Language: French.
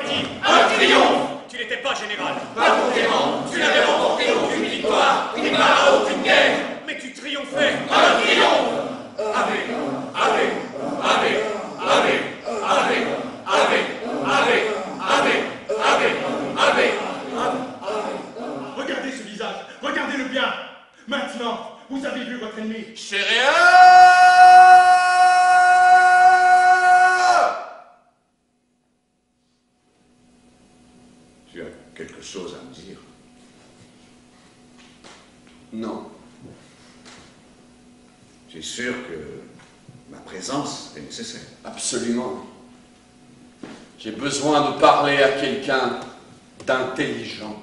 dit? Un triomphe! Tu n'étais pas général. Pas conquérant, tu n'avais remporté aucune victoire, ni part à aucune guerre. Mais tu triomphais. Un triomphe! Ave, ave, ave, ave, ave, ave, ave, ave, ave, ave, ave. Regardez ce visage, regardez-le bien. Maintenant, vous avez vu votre ennemi. Chéréa! Tu as quelque chose à me dire? Non. Tu es sûr que ma présence est nécessaire? Absolument. J'ai besoin de parler à quelqu'un d'intelligent.